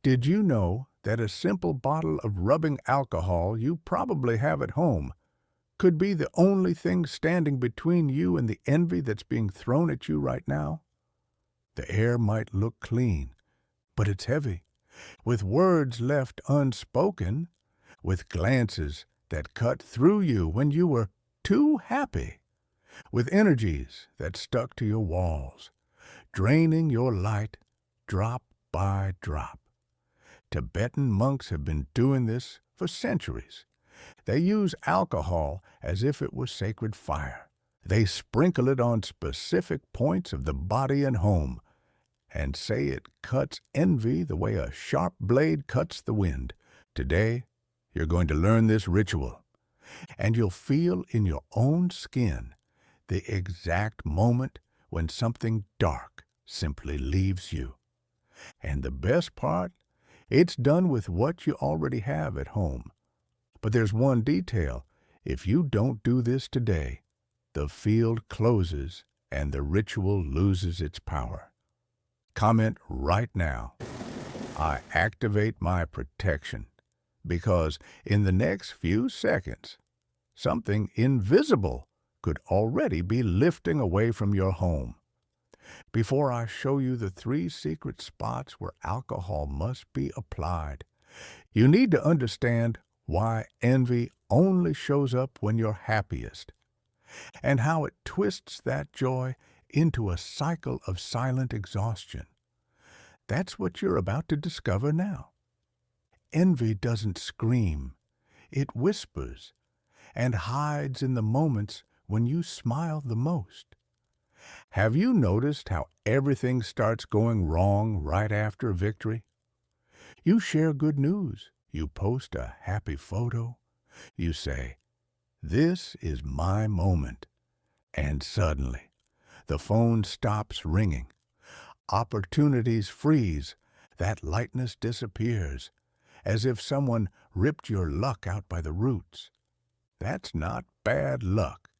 Did you know that a simple bottle of rubbing alcohol you probably have at home could be the only thing standing between you and the envy that's being thrown at you right now? The air might look clean, but it's heavy, with words left unspoken, with glances that cut through you when you were too happy, with energies that stuck to your walls, draining your light drop by drop. Tibetan monks have been doing this for centuries. They use alcohol as if it was sacred fire. They sprinkle it on specific points of the body and home, and say it cuts envy the way a sharp blade cuts the wind. Today, you're going to learn this ritual, and you'll feel in your own skin the exact moment when something dark simply leaves you. And the best part, it's done with what you already have at home. But there's one detail. If you don't do this today, the field closes and the ritual loses its power. Comment right now, I activate my protection, because in the next few seconds, something invisible could already be lifting away from your home. Before I show you the 3 secret spots where alcohol must be applied, you need to understand why envy only shows up when you're happiest, and how it twists that joy into a cycle of silent exhaustion. That's what you're about to discover now. Envy doesn't scream. It whispers and hides in the moments when you smile the most. Have you noticed how everything starts going wrong right after a victory? You share good news. You post a happy photo. You say, "This is my moment." And suddenly, the phone stops ringing. Opportunities freeze. That lightness disappears, as if someone ripped your luck out by the roots. That's not bad luck.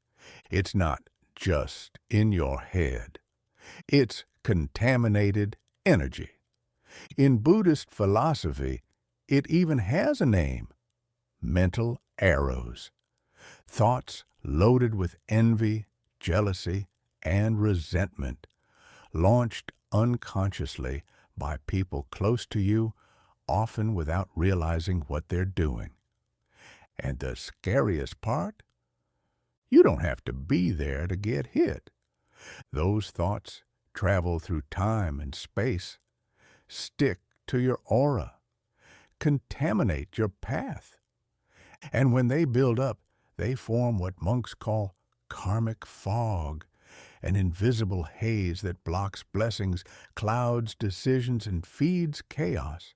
It's not just in your head. It's contaminated energy. In Buddhist philosophy, it even has a name: mental arrows. Thoughts loaded with envy, jealousy, and resentment, launched unconsciously by people close to you, often without realizing what they're doing. And the scariest part? You don't have to be there to get hit. Those thoughts travel through time and space, stick to your aura, contaminate your path. And when they build up, they form what monks call karmic fog, an invisible haze that blocks blessings, clouds decisions, and feeds chaos.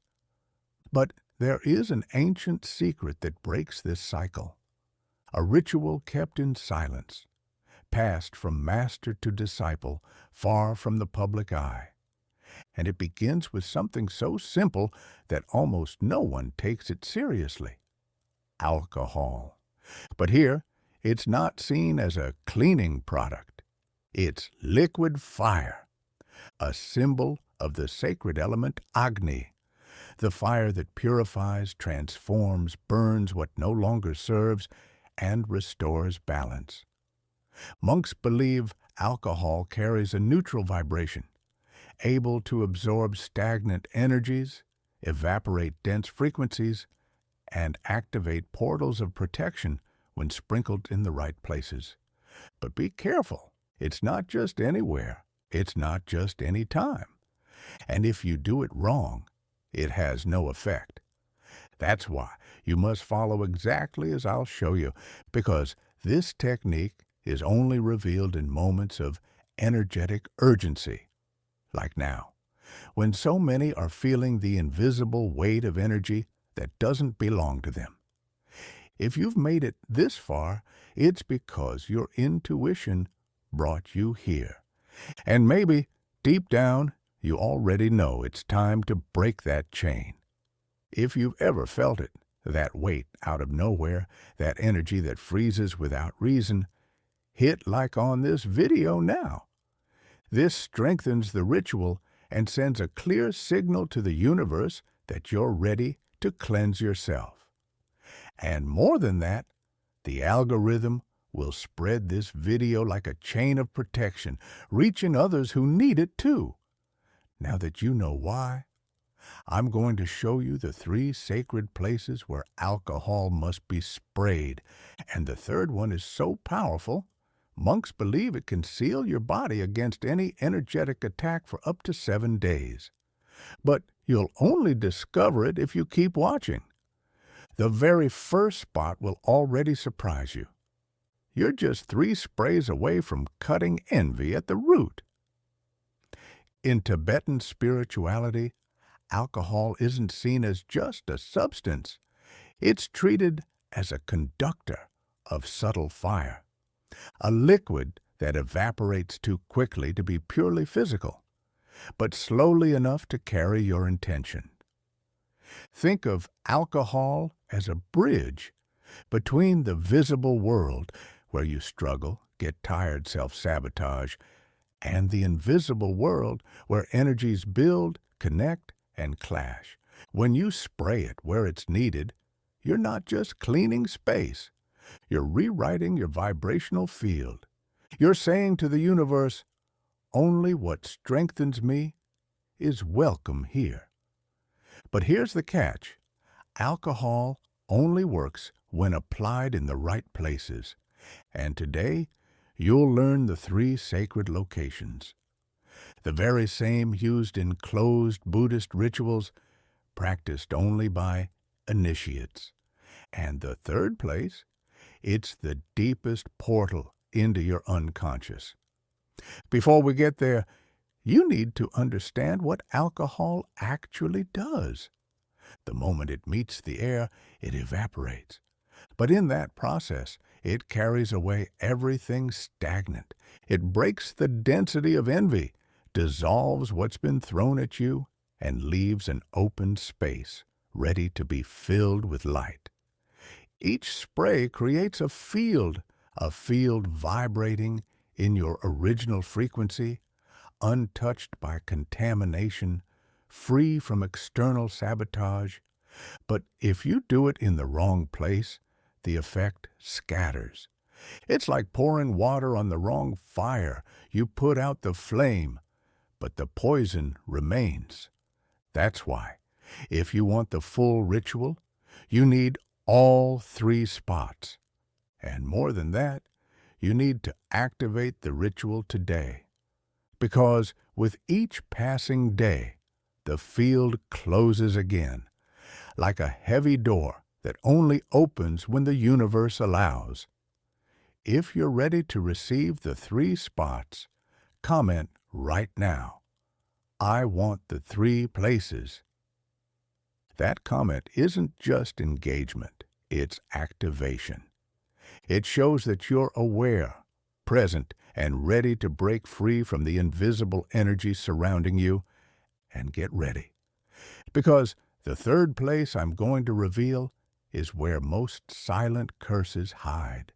But there is an ancient secret that breaks this cycle, a ritual kept in silence, passed from master to disciple, far from the public eye. And it begins with something so simple that almost no one takes it seriously: alcohol. But here, it's not seen as a cleaning product. It's liquid fire, a symbol of the sacred element Agni, the fire that purifies, transforms, burns what no longer serves, and restores balance. Monks believe alcohol carries a neutral vibration, able to absorb stagnant energies, evaporate dense frequencies, and activate portals of protection when sprinkled in the right places. But be careful. It's not just anywhere. It's not just any time. And if you do it wrong, it has no effect. That's why you must follow exactly as I'll show you, because this technique is only revealed in moments of energetic urgency, like now, when so many are feeling the invisible weight of energy that doesn't belong to them. If you've made it this far, it's because your intuition brought you here. And maybe, deep down, you already know it's time to break that chain. If you've ever felt it, that weight out of nowhere, that energy that freezes without reason, hit like on this video now. This strengthens the ritual and sends a clear signal to the universe that you're ready to cleanse yourself. And more than that, the algorithm will spread this video like a chain of protection, reaching others who need it too. Now that you know why, I'm going to show you the 3 sacred places where alcohol must be sprayed, and the third one is so powerful, monks believe it can seal your body against any energetic attack for up to 7 days. But you'll only discover it if you keep watching. The very first spot will already surprise you. You're just 3 sprays away from cutting envy at the root. In Tibetan spirituality, alcohol isn't seen as just a substance. It's treated as a conductor of subtle fire, a liquid that evaporates too quickly to be purely physical, but slowly enough to carry your intention. Think of alcohol as a bridge between the visible world, where you struggle, get tired, self-sabotage, and the invisible world, where energies build, connect, and clash. When you spray it where it's needed, you're not just cleaning space. You're rewriting your vibrational field. You're saying to the universe, only what strengthens me is welcome here. But here's the catch. Alcohol only works when applied in the right places. And today, you'll learn the 3 sacred locations. The very same used in closed Buddhist rituals, practiced only by initiates. And the third place, it's the deepest portal into your unconscious. Before we get there, you need to understand what alcohol actually does. The moment it meets the air, it evaporates. But in that process, it carries away everything stagnant. It breaks the density of envy, dissolves what's been thrown at you, and leaves an open space, ready to be filled with light. Each spray creates a field vibrating in your original frequency, untouched by contamination, free from external sabotage. But if you do it in the wrong place, the effect scatters. It's like pouring water on the wrong fire. You put out the flame, but the poison remains. That's why, if you want the full ritual, you need all 3 spots. And more than that, you need to activate the ritual today. Because with each passing day, the field closes again, like a heavy door that only opens when the universe allows. If you're ready to receive the 3 spots, comment right now, I want the 3 places. That comment isn't just engagement, it's activation. It shows that you're aware, present, and ready to break free from the invisible energy surrounding you. And get ready. Because the third place I'm going to reveal is where most silent curses hide.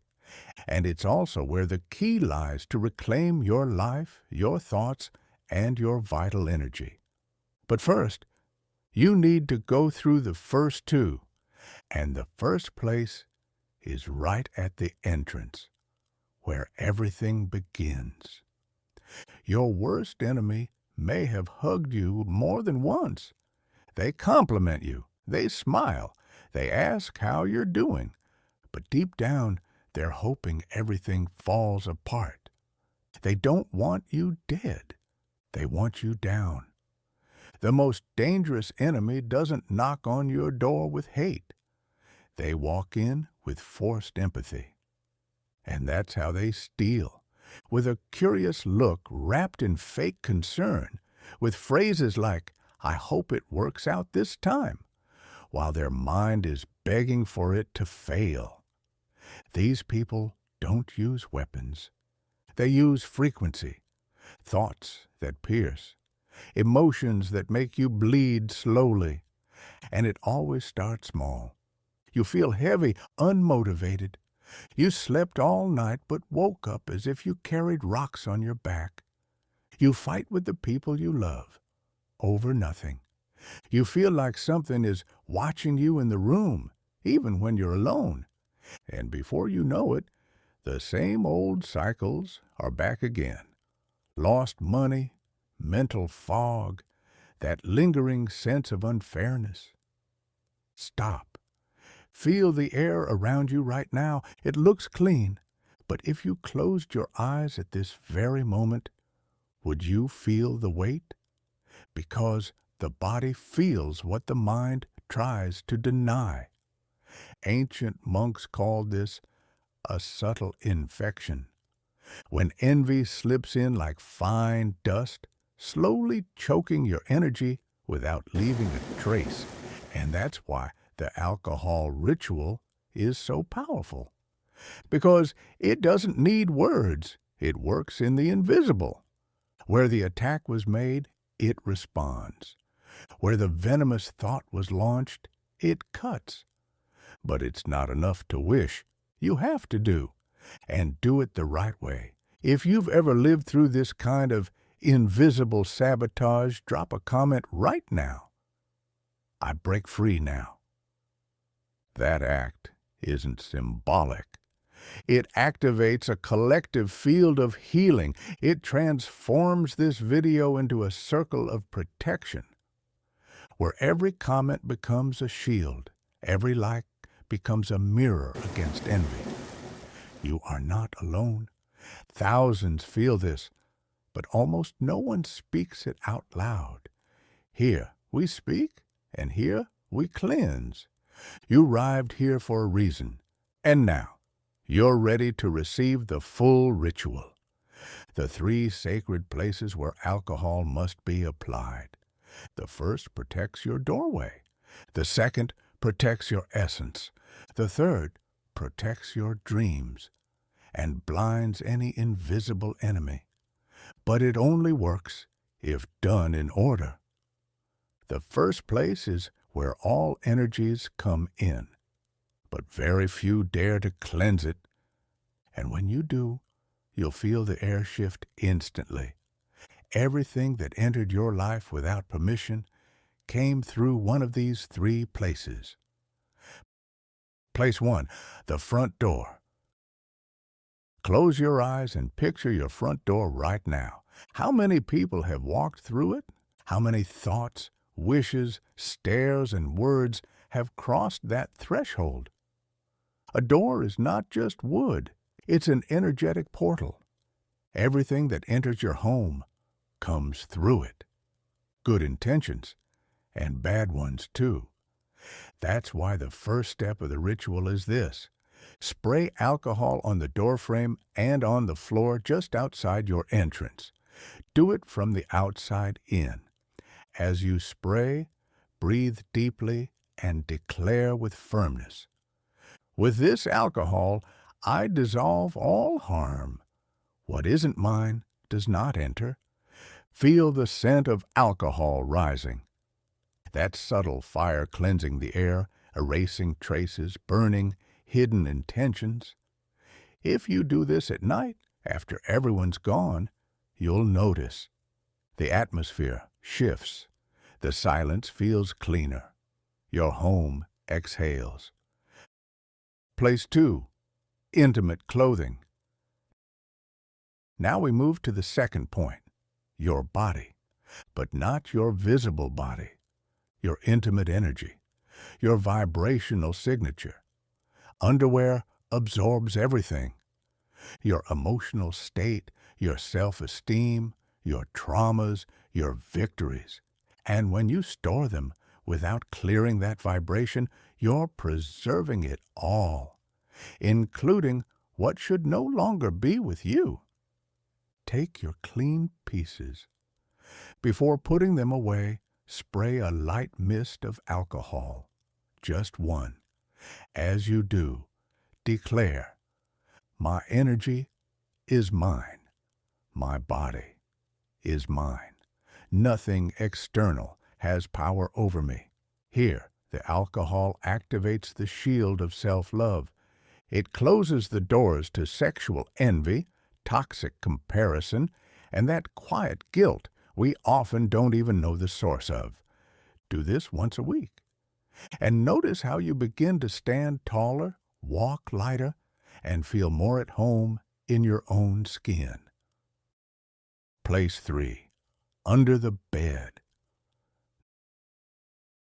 And it's also where the key lies to reclaim your life, your thoughts, and your vital energy. But first, you need to go through the first 2. And the first place is right at the entrance, where everything begins. Your worst enemy may have hugged you more than once. They compliment you, they smile, they ask how you're doing, but deep down, they're hoping everything falls apart. They don't want you dead. They want you down. The most dangerous enemy doesn't knock on your door with hate. They walk in with forced empathy. And that's how they steal, with a curious look wrapped in fake concern, with phrases like, I hope it works out this time, while their mind is begging for it to fail. These people don't use weapons. They use frequency, thoughts that pierce, emotions that make you bleed slowly. And it always starts small. You feel heavy, unmotivated. You slept all night but woke up as if you carried rocks on your back. You fight with the people you love over nothing. You feel like something is watching you in the room, even when you're alone. And before you know it, the same old cycles are back again. Lost money, mental fog, that lingering sense of unfairness. Stop. Feel the air around you right now. It looks clean, but if you closed your eyes at this very moment, would you feel the weight? Because the body feels what the mind tries to deny. Ancient monks called this a subtle infection. When envy slips in like fine dust, slowly choking your energy without leaving a trace. And that's why the alcohol ritual is so powerful. Because it doesn't need words. It works in the invisible. Where the attack was made, it responds. Where the venomous thought was launched, it cuts. But it's not enough to wish. You have to do. And do it the right way. If you've ever lived through this kind of invisible sabotage, drop a comment right now. I break free now. That act isn't symbolic. It activates a collective field of healing. It transforms this video into a circle of protection, where every comment becomes a shield, every like becomes a mirror against envy. You are not alone. Thousands feel this, but almost no one speaks it out loud. Here we speak, and here we cleanse. You arrived here for a reason, and now you're ready to receive the full ritual. The 3 sacred places where alcohol must be applied. The first protects your doorway. The second protects your essence. The third protects your dreams and blinds any invisible enemy. But it only works if done in order. The first place is where all energies come in, but very few dare to cleanse it. And when you do, you'll feel the air shift instantly. Everything that entered your life without permission came through one of these 3 places. Place 1, the front door. Close your eyes and picture your front door right now. How many people have walked through it? How many thoughts, wishes, stares, and words have crossed that threshold? A door is not just wood. It's an energetic portal. Everything that enters your home comes through it. Good intentions, and bad ones too. That's why the first step of the ritual is this. Spray alcohol on the doorframe and on the floor just outside your entrance. Do it from the outside in. As you spray, breathe deeply and declare with firmness. With this alcohol, I dissolve all harm. What isn't mine does not enter. Feel the scent of alcohol rising. That subtle fire cleansing the air, erasing traces, burning hidden intentions. If you do this at night, after everyone's gone, you'll notice. The atmosphere shifts. The silence feels cleaner. Your home exhales. Place 2, intimate clothing. Now we move to the second point, your body, but not your visible body, your intimate energy, your vibrational signature. Underwear absorbs everything. Your emotional state, your self-esteem, your traumas, your victories. And when you store them without clearing that vibration, you're preserving it all, including what should no longer be with you. Take your clean pieces. Before putting them away, spray a light mist of alcohol, just one. As you do, declare, my energy is mine. My body is mine. Nothing external has power over me. Here, the alcohol activates the shield of self-love. It closes the doors to sexual envy, toxic comparison, and that quiet guilt we often don't even know the source of. Do this once a week. And notice how you begin to stand taller, walk lighter, and feel more at home in your own skin. Place 3. Under the bed.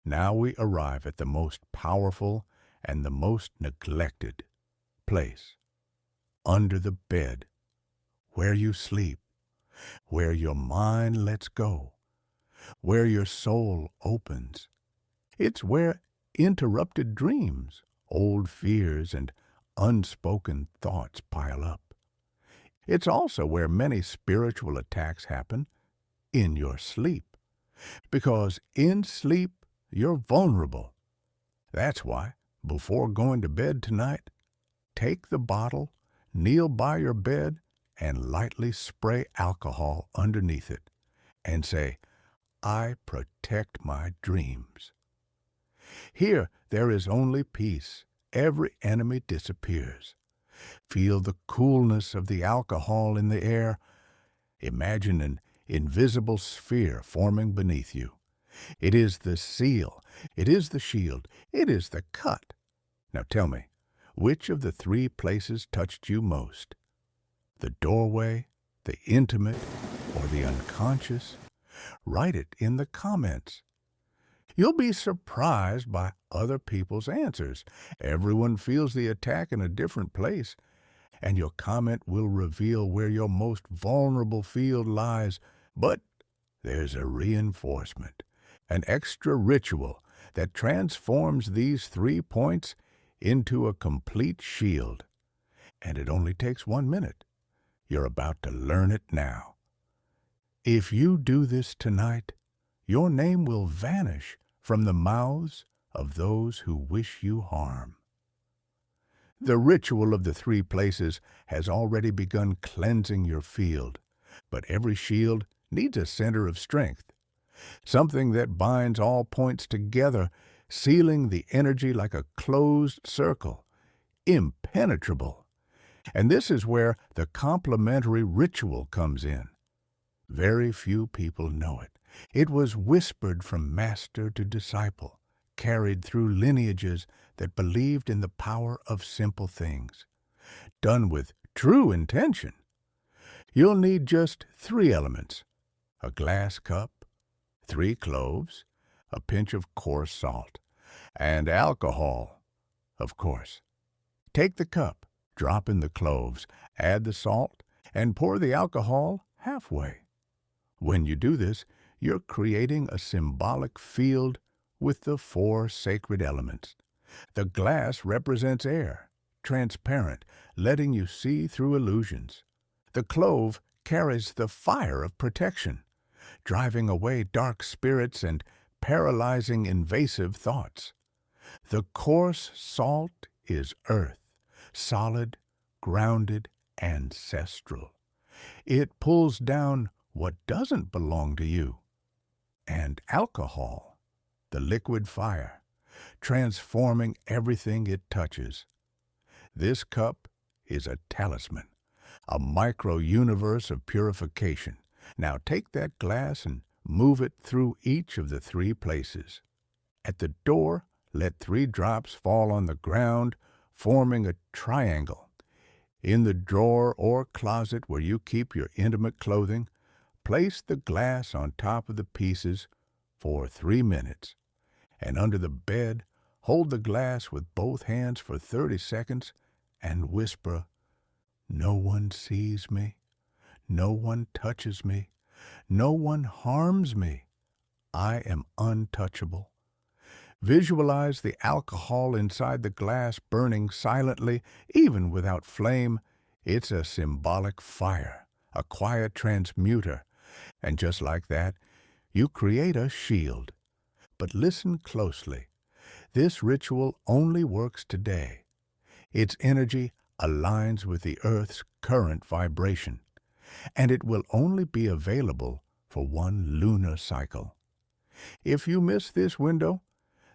Now we arrive at the most powerful and the most neglected place. Under the bed, where you sleep, where your mind lets go, where your soul opens. It's where interrupted dreams, old fears, and unspoken thoughts pile up. It's also where many spiritual attacks happen, in your sleep. Because in sleep, you're vulnerable. That's why, before going to bed tonight, take the bottle, kneel by your bed, and lightly spray alcohol underneath it, and say, "I protect my dreams." Here there is only peace. Every enemy disappears. Feel the coolness of the alcohol in the air. Imagine an invisible sphere forming beneath you. It is the seal. It is the shield. It is the cut. Now tell me, which of the 3 places touched you most? The doorway, the intimate, or the unconscious? Write it in the comments. You'll be surprised by other people's answers. Everyone feels the attack in a different place, and your comment will reveal where your most vulnerable field lies. But there's a reinforcement, an extra ritual that transforms these 3 points into a complete shield. And it only takes 1 minute. You're about to learn it now. If you do this tonight, your name will vanish from the mouths of those who wish you harm. The ritual of the 3 places has already begun cleansing your field, but every shield needs a center of strength, something that binds all points together, sealing the energy like a closed circle, impenetrable. And this is where the complementary ritual comes in. Very few people know it. It was whispered from master to disciple, carried through lineages that believed in the power of simple things. Done with true intention. You'll need just 3 elements: a glass cup, 3 cloves, a pinch of coarse salt, and alcohol, of course. Take the cup, drop in the cloves, add the salt, and pour the alcohol halfway. When you do this, you're creating a symbolic field with the 4 sacred elements. The glass represents air, transparent, letting you see through illusions. The clove carries the fire of protection, driving away dark spirits and paralyzing invasive thoughts. The coarse salt is earth, solid, grounded, ancestral. It pulls down what doesn't belong to you. And alcohol, the liquid fire, transforming everything it touches. This cup is a talisman, a micro-universe of purification. Now take that glass and move it through each of the 3 places. At the door, let 3 drops fall on the ground, forming a triangle. In the drawer or closet where you keep your intimate clothing, place the glass on top of the pieces for 3 minutes. And under the bed, hold the glass with both hands for 30 seconds and whisper, "No one sees me. No one touches me. No one harms me. I am untouchable." Visualize the alcohol inside the glass burning silently, even without flame. It's a symbolic fire, a quiet transmuter. And just like that, you create a shield. But listen closely. This ritual only works today. Its energy aligns with the Earth's current vibration, and it will only be available for 1 lunar cycle. If you miss this window,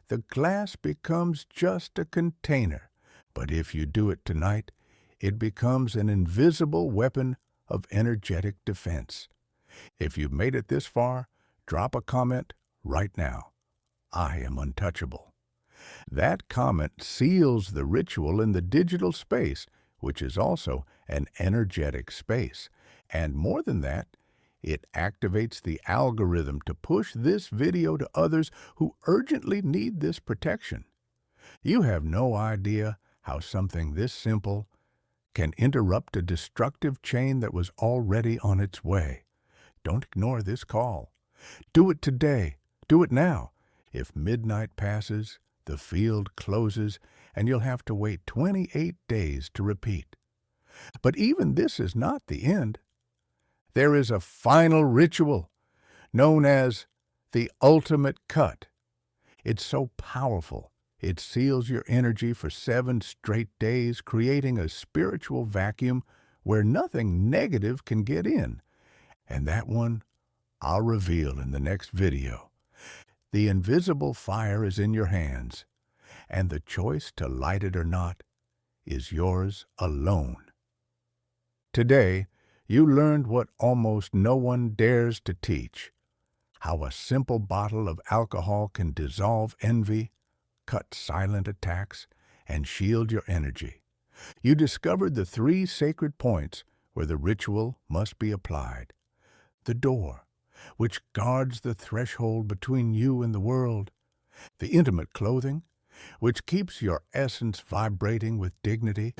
the glass becomes just a container, but if you do it tonight, it becomes an invisible weapon of energetic defense. If you've made it this far, drop a comment right now. I am untouchable. That comment seals the ritual in the digital space, which is also an energetic space. And more than that, it activates the algorithm to push this video to others who urgently need this protection. You have no idea how something this simple can interrupt a destructive chain that was already on its way. Don't ignore this call. Do it today. Do it now. If midnight passes, the field closes, and you'll have to wait 28 days to repeat. But even this is not the end. There is a final ritual known as the ultimate cut. It's so powerful, it seals your energy for 7 straight days, creating a spiritual vacuum where nothing negative can get in. And that one I'll reveal in the next video. The invisible fire is in your hands, and the choice to light it or not is yours alone. Today, you learned what almost no one dares to teach: how a simple bottle of alcohol can dissolve envy, cut silent attacks, and shield your energy. You discovered the 3 sacred points where the ritual must be applied. The door, which guards the threshold between you and the world. The intimate clothing, which keeps your essence vibrating with dignity.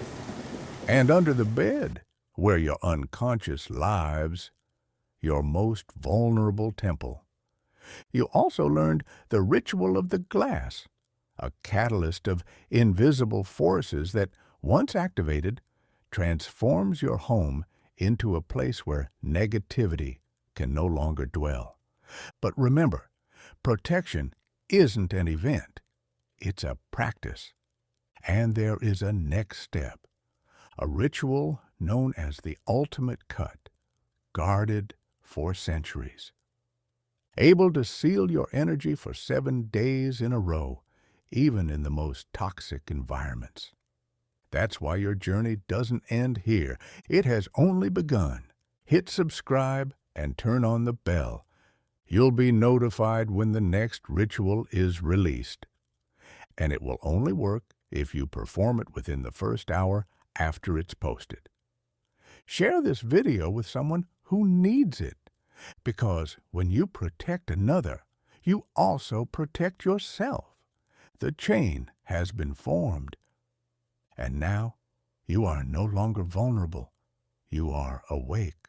And under the bed, where your unconscious lives, your most vulnerable temple. You also learned the ritual of the glass, a catalyst of invisible forces that, once activated, transforms your home into a place where negativity can no longer dwell. But remember, protection isn't an event, it's a practice. And there is a next step, a ritual known as the ultimate cut, guarded for centuries. Able to seal your energy for 7 days in a row, even in the most toxic environments. That's why your journey doesn't end here. It has only begun. Hit subscribe and turn on the bell. You'll be notified when the next ritual is released. And it will only work if you perform it within the first hour after it's posted. Share this video with someone who needs it, because when you protect another, you also protect yourself. The chain has been formed. And now, you are no longer vulnerable. You are awake.